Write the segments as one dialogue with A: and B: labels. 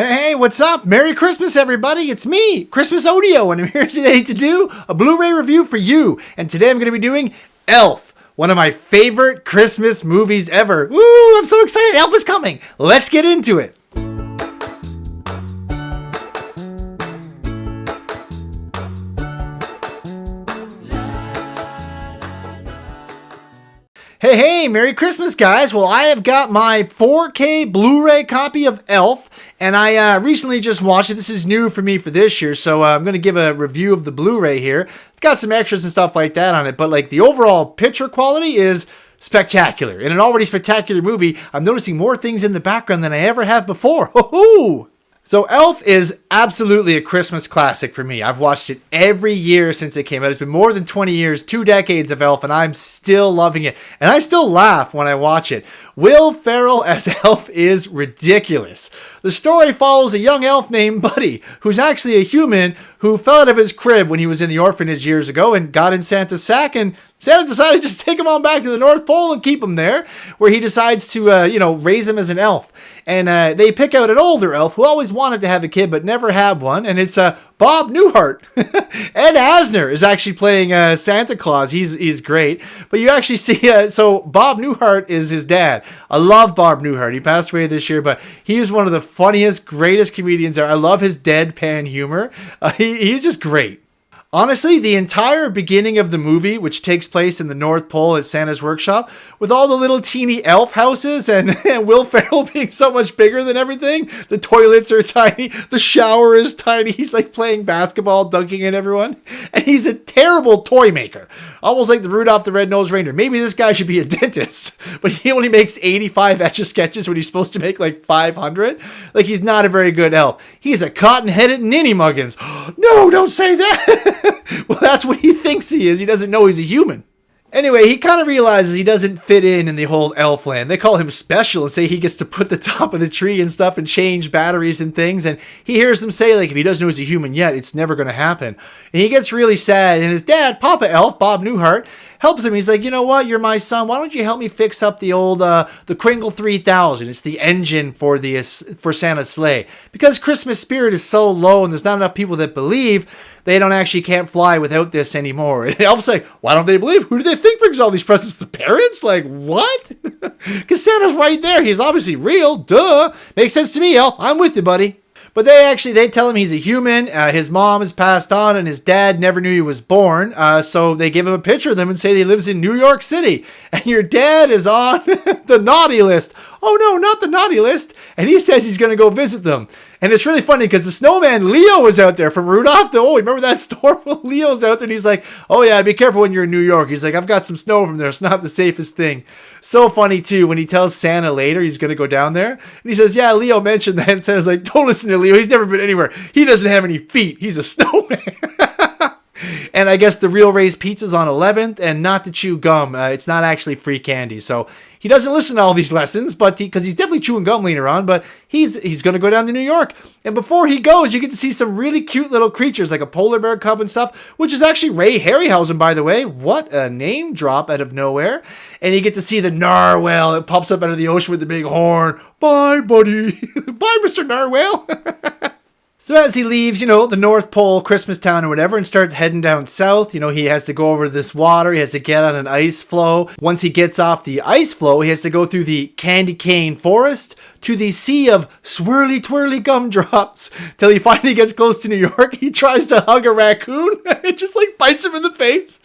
A: Hey, what's up? Merry Christmas, everybody. It's me, Christmas Audio, and I'm here today to do a Blu-ray review for you. And today I'm going to be doing Elf, one of my favorite Christmas movies ever. Woo, I'm so excited. Elf is coming. Let's get into it. Hey, Merry Christmas, guys. Well, I have got my 4K Blu-ray copy of Elf, and I recently just watched it. This is new for me for this year, so I'm going to give a review of the Blu-ray here. It's got some extras and stuff like that on it, but like the overall picture quality is spectacular. In an already spectacular movie, I'm noticing more things in the background than I ever have before. Ho-hoo! So Elf is absolutely a Christmas classic for me. I've watched it every year since it came out. It's been more than 20 years, 2 decades of Elf, and I'm still loving it. And I still laugh when I watch it. Will Ferrell as Elf is ridiculous. The story follows a young elf named Buddy, who's actually a human who fell out of his crib when he was in the orphanage years ago and got in Santa's sack, and Santa decided to just take him on back to the North Pole and keep him there, where he decides to, raise him as an elf. And they pick out an older elf who always wanted to have a kid but never had one, and it's Bob Newhart. Ed Asner is actually playing Santa Claus. He's great. But you actually see, so Bob Newhart is his dad. I love Bob Newhart. He passed away this year, but he is one of the funniest, greatest comedians there. I love his deadpan humor. He's just great. Honestly, the entire beginning of the movie, which takes place in the North Pole at Santa's workshop, with all the little teeny elf houses and Will Ferrell being so much bigger than everything. The toilets are tiny. The shower is tiny. He's like playing basketball, dunking at everyone. And he's a terrible toy maker. Almost like the Rudolph the Red-Nosed Reindeer. Maybe this guy should be a dentist. But he only makes 85 Etch-a-Sketches when he's supposed to make like 500. Like, he's not a very good elf. He's a cotton-headed ninny muggins. No, don't say that. Well, that's what he thinks he is. He doesn't know he's a human. Anyway, he kind of realizes he doesn't fit in the whole elf land. They call him special and say he gets to put the top of the tree and stuff and change batteries and things. And he hears them say, like, if he doesn't know he's a human yet, it's never going to happen. And he gets really sad. And his dad, Papa Elf, Bob Newhart, helps him. He's like, you know what? You're my son. Why don't you help me fix up the old, the Kringle 3000? It's the engine for Santa's sleigh. Because Christmas spirit is so low and there's not enough people that believe, they can't fly without this anymore. And Elf's like, why don't they believe? Who do they think brings all these presents? The parents? Like, what? Because Santa's right there. He's obviously real. Duh. Makes sense to me, Elf. I'm with you, buddy. But they tell him he's a human. His mom has passed on and his dad never knew he was born. So they give him a picture of them and say he lives in New York City. And your dad is on the naughty list. Oh no, not the naughty list. And he says he's going to go visit them. And it's really funny because the snowman Leo was out there from Rudolph. Remember that storm? Well, Leo's out there and he's like, oh yeah, be careful when you're in New York. He's like, I've got some snow from there. It's not the safest thing. So funny too when he tells Santa later he's going to go down there. And he says, yeah, Leo mentioned that. And Santa's like, don't listen to Leo. He's never been anywhere. He doesn't have any feet. He's a snowman. And I guess the real raised pizza's on 11th, and not to chew gum. It's not actually free candy. So he doesn't listen to all these lessons, but because he's definitely chewing gum later on, but he's going to go down to New York. And before he goes, you get to see some really cute little creatures like a polar bear cub and stuff, which is actually Ray Harryhausen, by the way. What a name drop out of nowhere. And you get to see the narwhal. It pops up out of the ocean with the big horn. Bye, buddy. Bye, Mr. Narwhal. So as he leaves, the North Pole, Christmas town or whatever, and starts heading down south, he has to go over this water. He has to get on an ice floe. Once he gets off the ice floe, he has to go through the candy cane forest to the sea of swirly twirly gumdrops till he finally gets close to New York. He tries to hug a raccoon. It just bites him in the face.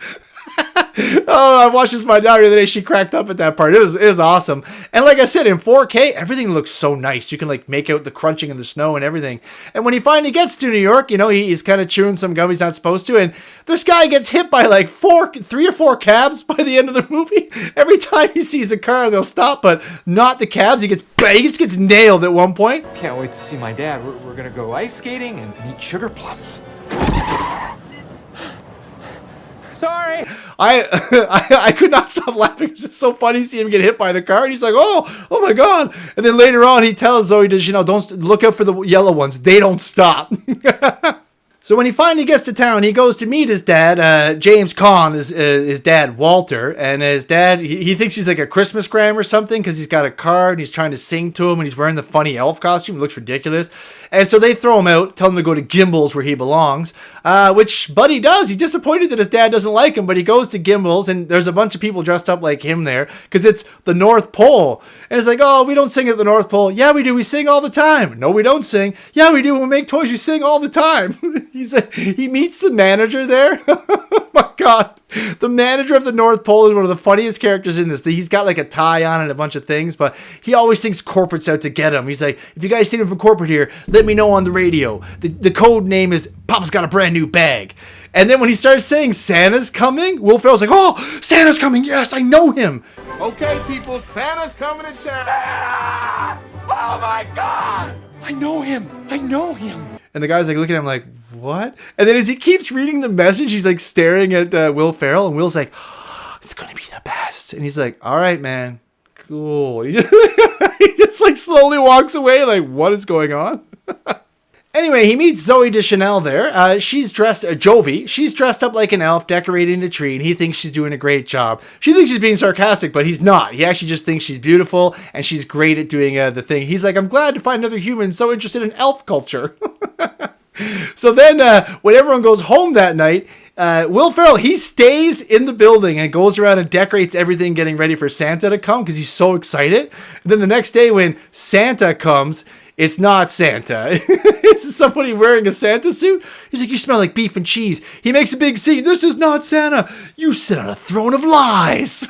A: Oh, I watched this with my daughter the other day. She cracked up at that part. It was awesome. And like I said, in 4K, everything looks so nice. You can make out the crunching in the snow and everything. And when he finally gets to New York, he's kind of chewing some gum he's not supposed to. And this guy gets hit by 3 or 4 cabs by the end of the movie. Every time he sees a car, they'll stop, but not the cabs. He just gets nailed at one point.
B: Can't wait to see my dad. We're gonna go ice skating and eat sugar plums. Sorry.
A: I could not stop laughing. It's so funny to see him get hit by the car. And he's like, oh my God. And then later on, he tells Zoe, don't look out for the yellow ones. They don't stop. So when he finally gets to town, he goes to meet his dad, James Caan, his dad, Walter. And his dad, he thinks he's like a Christmas gram or something because he's got a card and he's trying to sing to him and he's wearing the funny elf costume. It looks ridiculous. And so they throw him out, tell him to go to Gimbel's where he belongs, which Buddy does. He's disappointed that his dad doesn't like him, but he goes to Gimbel's and there's a bunch of people dressed up like him there because it's the North Pole. And it's like, oh, we don't sing at the North Pole. Yeah, we do. We sing all the time. No, we don't sing. Yeah, we do. When we make toys, we sing all the time. He meets the manager there. Oh my God. The manager of the North Pole is one of the funniest characters in this. He's got like a tie on and a bunch of things, but he always thinks corporate's out to get him. He's like, if you guys see him from corporate here, let me know on the radio. The code name is Papa's got a brand new bag. And then when he starts saying Santa's coming, Will Ferrell's like, oh, Santa's coming. Yes, I know him.
C: Okay, people, Santa's coming to town.
B: Santa! Oh my God! I know him.
A: And the guy's like looking at him like, what? And then as he keeps reading the message, he's like staring at Will Ferrell, and Will's like, oh, it's gonna be the best. And he's like, all right, man, cool. He just like slowly walks away, like, what is going on? Anyway, he meets Zoe Deschanel there. She's dressed, Jovi. She's dressed up like an elf, decorating the tree, and he thinks she's doing a great job. She thinks he's being sarcastic, but he's not. He actually just thinks she's beautiful, and she's great at doing the thing. He's like, I'm glad to find another human so interested in elf culture. So then, when everyone goes home that night, Will Ferrell, he stays in the building and goes around and decorates everything, getting ready for Santa to come because he's so excited. And then the next day when Santa comes, it's not Santa. It's somebody wearing a Santa suit. He's like, you smell like beef and cheese. He makes a big scene. This is not Santa. You sit on a throne of lies.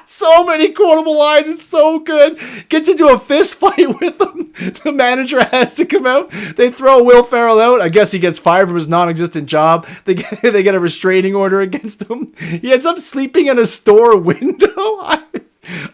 A: So many quotable lines. It's so good. Gets into a fist fight with them. The manager has to come out. They throw Will Ferrell out. I guess he gets fired from his non-existent job. They get a restraining order against him. He ends up sleeping in a store window.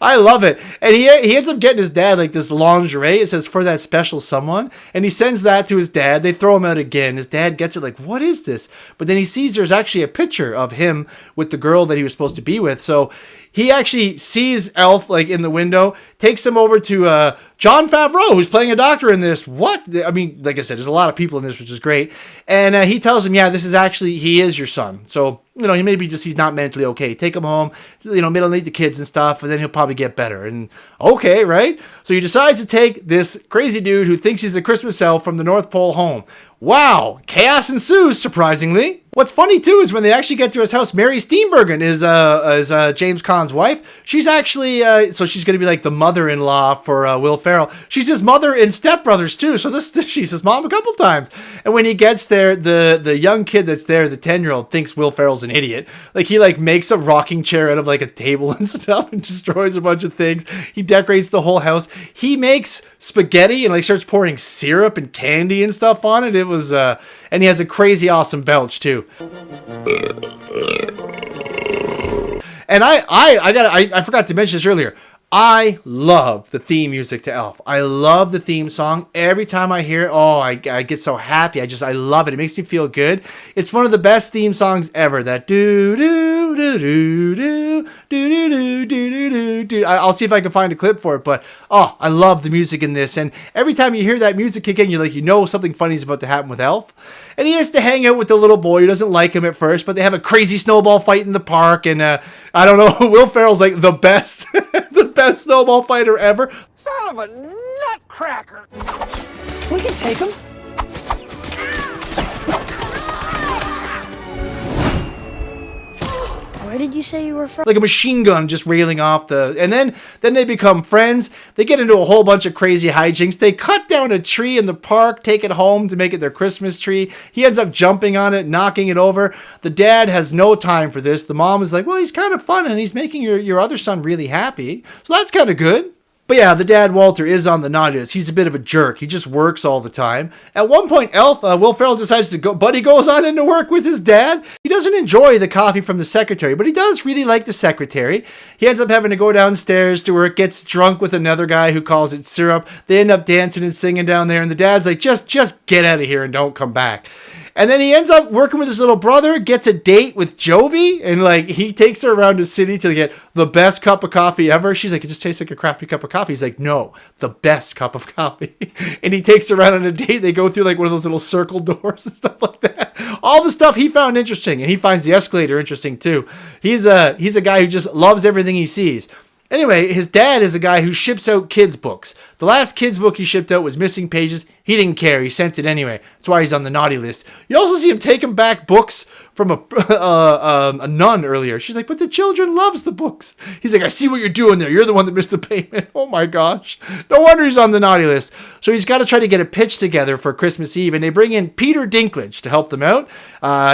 A: I love it. And he ends up getting his dad like this lingerie. It says for that special someone. And he sends that to his dad. They throw him out again. His dad gets it like, what is this? But then he sees there's actually a picture of him with the girl that he was supposed to be with. So he actually sees Elf like in the window, takes him over to Jon Favreau, who's playing a doctor in this. What? I mean, like I said, there's a lot of people in this, which is great. And he tells him, yeah, this is actually, he is your son. So, he maybe just, he's not mentally okay. Take him home, middle need the kids and stuff, and then he'll probably get better. And okay, right? So he decides to take this crazy dude who thinks he's a Christmas elf from the North Pole home. Wow, chaos ensues, surprisingly. What's funny, too, is when they actually get to his house, Mary Steenburgen is James Caan's wife. She's actually, so she's going to be like the mother-in-law for Will Ferrell. She's his mother in Step Brothers, too. So she's his mom a couple times. And when he gets there, the young kid that's there, the 10-year-old, thinks Will Ferrell's an idiot. Like, he, makes a rocking chair out of, a table and stuff and destroys a bunch of things. He decorates the whole house. He makes spaghetti and, starts pouring syrup and candy and stuff on it. It was, and he has a crazy awesome belch, too. And I forgot to mention this earlier. I love the theme music to Elf. I love the theme song. Every time I hear it, I get so happy. I love it. It makes me feel good. It's one of the best theme songs ever. That do do do do do do do do do do. I'll see if I can find a clip for it. But I love the music in this. And every time you hear that music kick in, you're like, something funny is about to happen with Elf. And he has to hang out with the little boy who doesn't like him at first, but they have a crazy snowball fight in the park. And I don't know, Will Ferrell's like the best, the best snowball fighter ever.
B: Son of a nutcracker!
D: We can take him. Where did you say you were from?
A: Like a machine gun just railing off and then they become friends. They get into a whole bunch of crazy hijinks. They cut down a tree in the park, take it home to make it their Christmas tree. He ends up jumping on it, knocking it over. The dad has no time for this. The mom is like, well, he's kind of fun and he's making your other son really happy. So that's kind of good. But yeah, the dad, Walter, is on the naughty list. He's a bit of a jerk. He just works all the time. At one point, Elf, Will Ferrell decides to go, Buddy goes on into work with his dad. He doesn't enjoy the coffee from the secretary, but he does really like the secretary. He ends up having to go downstairs to work, gets drunk with another guy who calls it syrup. They end up dancing and singing down there, and the dad's like, just get out of here and don't come back. And then he ends up working with his little brother, gets a date with Jovi, and like he takes her around the city to get the best cup of coffee ever. She's like, it just tastes like a crappy cup of coffee. He's like, no, the best cup of coffee. And he takes her around on a date. They go through like one of those little circle doors and stuff like that. All the stuff he found interesting, and he finds the escalator interesting too. He's a guy who just loves everything he sees. Anyway, his dad is a guy who ships out kids' books. The last kids' book he shipped out was missing pages. He didn't care. He sent it anyway. That's why he's on the naughty list. You also see him taking back books from a nun earlier. She's like, but the children loves the books. He's like, I see what you're doing there. You're the one that missed the payment. Oh my gosh. No wonder he's on the naughty list. So he's got to try to get a pitch together for Christmas Eve, and they bring in Peter Dinklage to help them out.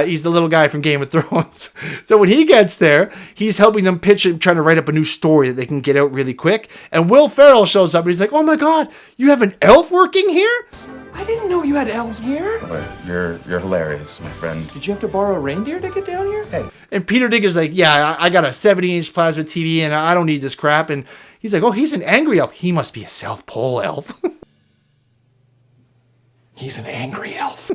A: He's the little guy from Game of Thrones. So when he gets there, he's helping them pitch and trying to write up a new story that they can get out really quick. And Will Ferrell shows up and he's like, oh my God, you have an elf working here?
B: I didn't know you had elves here.
E: You're hilarious, my friend.
B: Did you have to borrow a reindeer to get down here?
E: Hey.
A: And Peter Dinklage's like, yeah, I got a 70-inch plasma TV and I don't need this crap. And he's like, oh, he's an angry elf. He must be a South Pole elf.
B: He's an angry elf.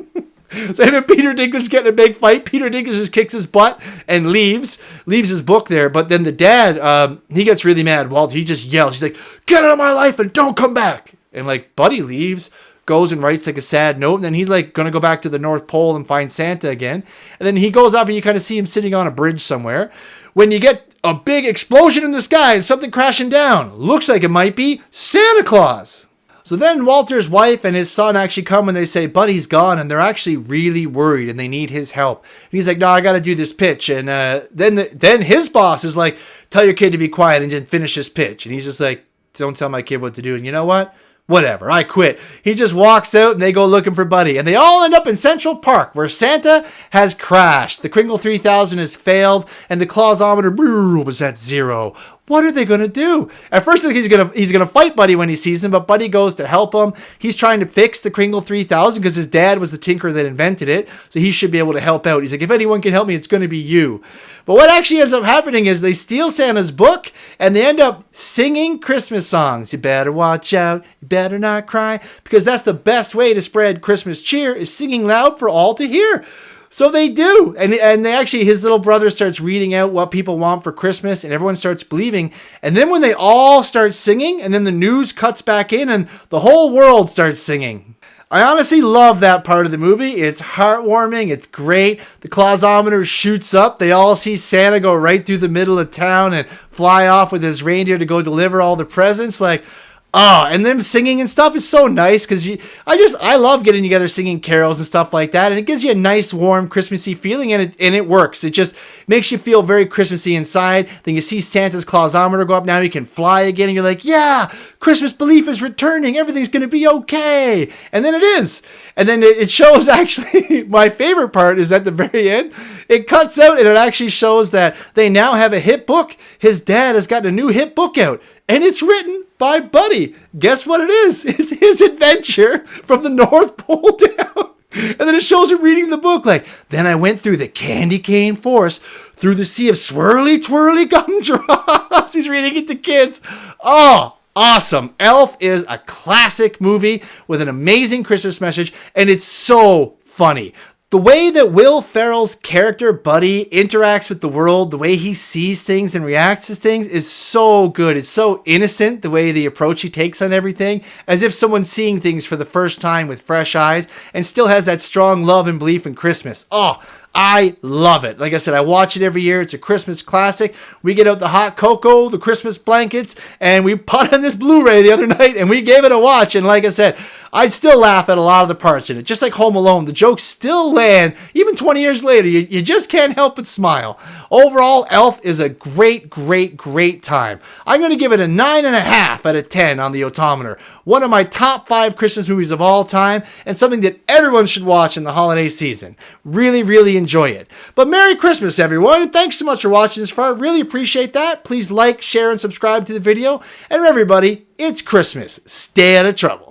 A: So him and Peter Dinklage get in a big fight. Peter Dinklage just kicks his butt and leaves his book there. But then the dad, he gets really mad. Walt, he just yells. He's like, get out of my life and don't come back. And like Buddy leaves, goes and writes like a sad note. And then he's like going to go back to the North Pole and find Santa again. And then he goes off and you kind of see him sitting on a bridge somewhere. When you get a big explosion in the sky and something crashing down, looks like it might be Santa Claus. So then Walter's wife and his son actually come and they say, Buddy's gone, and they're actually really worried and they need his help. And he's like, no, I got to do this pitch. And then his boss is like, tell your kid to be quiet and just finish his pitch. And he's just like, don't tell my kid what to do. And you know what? Whatever, I quit. He just walks out and they go looking for Buddy. And they all end up in Central Park where Santa has crashed. The Kringle 3000 has failed and the Clausometer was at 0. What are they going to do? At first, he's gonna fight Buddy when he sees him, but Buddy goes to help him. He's trying to fix the Kringle 3000 because his dad was the tinker that invented it, so he should be able to help out. He's like, if anyone can help me, it's going to be you. But what actually ends up happening is they steal Santa's book, and they end up singing Christmas songs. You better watch out. You better not cry. Because that's the best way to spread Christmas cheer, is singing loud for all to hear. So they do. And they actually, his little brother starts reading out what people want for Christmas and everyone starts believing. And then when they all start singing and then the news cuts back in and the whole world starts singing. I honestly love that part of the movie. It's heartwarming. It's great. The Clausometer shoots up. They all see Santa go right through the middle of town and fly off with his reindeer to go deliver all the presents. Like, oh, and them singing and stuff is so nice because I love getting together singing carols and stuff like that, and it gives you a nice, warm, Christmassy feeling, and it works. It just makes you feel very Christmassy inside. Then you see Santa's Clausometer go up. Now he can fly again, and you're like, yeah, Christmas belief is returning. Everything's going to be okay. And then it is. And then it shows, actually, my favorite part is at the very end. It cuts out, and it actually shows that they now have a hit book. His dad has got a new hit book out, and it's written by Buddy. Guess what it is? It's his adventure from the North Pole down. And then it shows him reading the book like, then I went through the candy cane forest, through the sea of swirly twirly gumdrops. He's reading it to kids. Oh, awesome. Elf is a classic movie with an amazing Christmas message, and it's so funny. The way that Will Ferrell's character, Buddy, interacts with the world, the way he sees things and reacts to things is so good. It's so innocent, the way the approach he takes on everything, as if someone's seeing things for the first time with fresh eyes and still has that strong love and belief in Christmas. Oh, I love it. Like I said, I watch it every year. It's a Christmas classic. We get out the hot cocoa, the Christmas blankets, and we put on this Blu-ray the other night and we gave it a watch. And like I said, I still laugh at a lot of the parts in it. Just like Home Alone, the jokes still land. Even 20 years later, you just can't help but smile. Overall, Elf is a great, great, great time. I'm going to give it a 9.5 out of 10 on the odometer. One of my top 5 Christmas movies of all time, and something that everyone should watch in the holiday season. Really, really enjoy it. But Merry Christmas, everyone, and thanks so much for watching this far. Really appreciate that. Please like, share, and subscribe to the video. And everybody, it's Christmas. Stay out of trouble.